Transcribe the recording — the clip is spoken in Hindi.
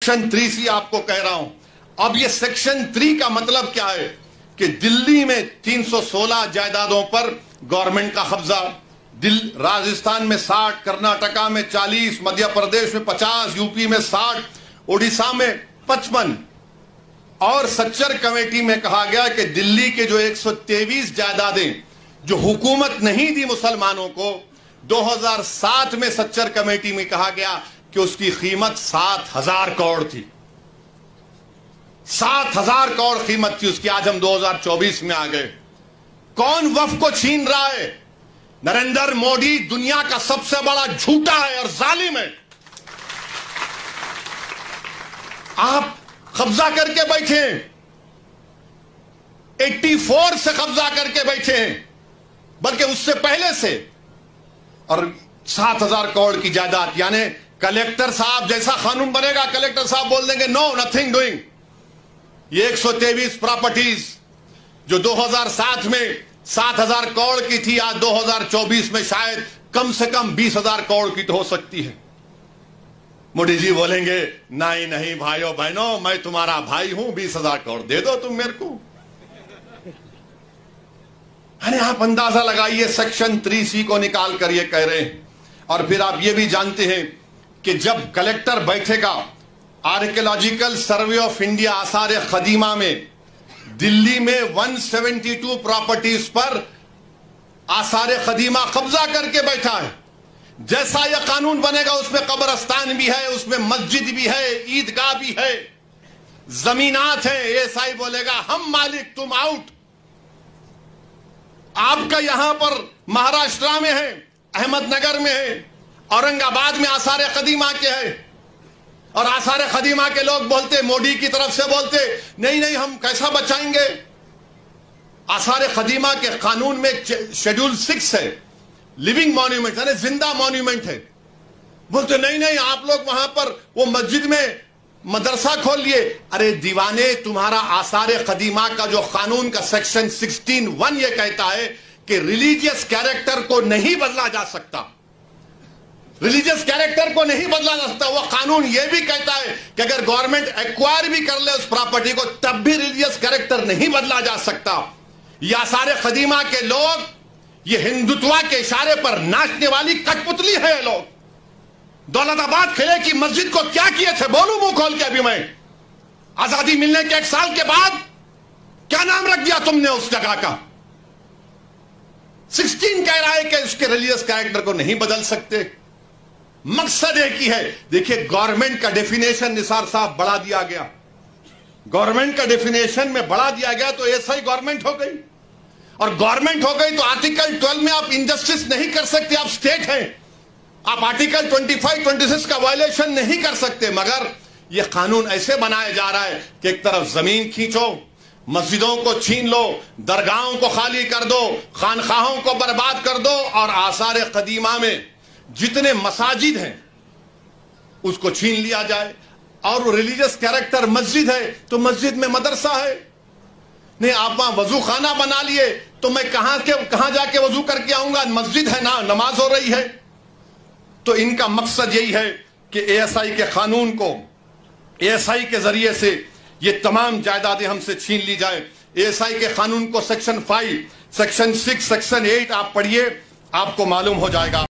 सेक्शन 3C आपको कह रहा हूं। अब ये सेक्शन 3 का मतलब क्या है कि दिल्ली में 316 जायदादों पर गवर्नमेंट का कब्जा, राजस्थान में 60, कर्नाटका में 40, मध्य प्रदेश में 50, यूपी में 60, उड़ीसा में 55। और सच्चर कमेटी में कहा गया कि दिल्ली के जो 123 जायदादें जो हुकूमत नहीं दी मुसलमानों को, 2007 में सच्चर कमेटी में कहा गया कि उसकी कीमत 7,000 करोड़ थी। 7,000 करोड़ कीमत थी उसकी। आज हम 2024 में आ गए। कौन वक्फ को छीन रहा है? नरेंद्र मोदी दुनिया का सबसे बड़ा झूठा है और जालिम है। आप कब्जा करके बैठे हैं, 84 से कब्जा करके बैठे हैं, बल्कि उससे पहले से। और 7,000 करोड़ की जायदाद, यानी कलेक्टर साहब जैसा कानून बनेगा, कलेक्टर साहब बोल देंगे नो नथिंग डूइंग। ये 123 प्रॉपर्टीज जो 2007 में 7,000 करोड़ की थी, आज 2024 में शायद कम से कम 20,000 करोड़ की तो हो सकती है। मोदी जी बोलेंगे नहीं नहीं भाइयों बहनों, मैं तुम्हारा भाई हूं, 20,000 करोड़ दे दो तुम मेरे को। अरे आप अंदाजा लगाइए, सेक्शन 3C को निकाल कर ये कह रहे हैं। और फिर आप ये भी जानते हैं कि जब कलेक्टर बैठेगा, आर्कियोलॉजिकल सर्वे ऑफ इंडिया आसार कदीमा में दिल्ली में 172 प्रॉपर्टीज पर आसार कदीमा कब्जा करके बैठा है। जैसा यह कानून बनेगा उसमें कब्रस्तान भी है, उसमें मस्जिद भी है, ईदगाह भी है, जमीनात है। एएसआई बोलेगा हम मालिक तुम आउट। आपका यहां पर महाराष्ट्र में है, अहमदनगर में है, औरंगाबाद में आसार कदीमा के है। और आसार कदीमा के लोग बोलते, मोदी की तरफ से बोलते नहीं नहीं हम कैसा बचाएंगे। आसार कदीमा के कानून में शेड्यूल 6 है, लिविंग मॉन्यूमेंट यानी जिंदा मॉन्यूमेंट है। बोलते नहीं नहीं आप लोग वहां पर वो मस्जिद में मदरसा खोल लिए। अरे दीवाने, तुम्हारा आसार कदीमा का जो कानून का सेक्शन 16(1) ये कहता है कि रिलीजियस कैरेक्टर को नहीं बदला जा सकता। रिलीजियस कैरेक्टर को नहीं बदला जा सकता। वो कानून ये भी कहता है कि अगर गवर्नमेंट एक्वायर भी कर ले उस प्रॉपर्टी को, तब भी रिलीजियस कैरेक्टर नहीं बदला जा सकता। ये आसार कदीमा के लोग, ये हिंदुत्व के इशारे पर नाचने वाली कठपुतली है ये लोग। दौलताबाद किले की मस्जिद को क्या किए थे, बोलूं मुंह खोल के अभी मैं? आजादी मिलने के 1 साल के बाद क्या नाम रख दिया तुमने उस जगह का? 16 कह रहा है कि उसके रिलीजियस कैरेक्टर को नहीं बदल सकते। मकसद एक ही है। देखिए, गवर्नमेंट का डेफिनेशन निसार साहब बढ़ा दिया गया। गवर्नमेंट का डेफिनेशन में बढ़ा दिया गया तो ऐसा ही गवर्नमेंट हो गई। और गवर्नमेंट हो गई तो आर्टिकल 12 में आप इनजस्टिस नहीं कर सकते, आप स्टेट हैं। आप आर्टिकल 25, 26 का वायलेशन नहीं कर सकते। मगर यह कानून ऐसे बनाया जा रहा है कि एक तरफ जमीन खींचो, मस्जिदों को छीन लो, दरगाहों को खाली कर दो, खानखाहों को बर्बाद कर दो, और आसार कदीमा में जितने मसाजिद हैं उसको छीन लिया जाए। और वो रिलीजियस कैरेक्टर मस्जिद है तो मस्जिद में मदरसा है। नहीं, आप वहां वजू खाना बना लिए तो मैं कहां जाके वजू करके आऊंगा? मस्जिद है ना, नमाज हो रही है। तो इनका मकसद यही है कि एएसआई के कानून को, एएसआई के जरिए से ये तमाम जायदादें हमसे छीन ली जाए। एएसआई के कानून को सेक्शन 5, सेक्शन 6, सेक्शन 8 आप पढ़िए, आपको मालूम हो जाएगा।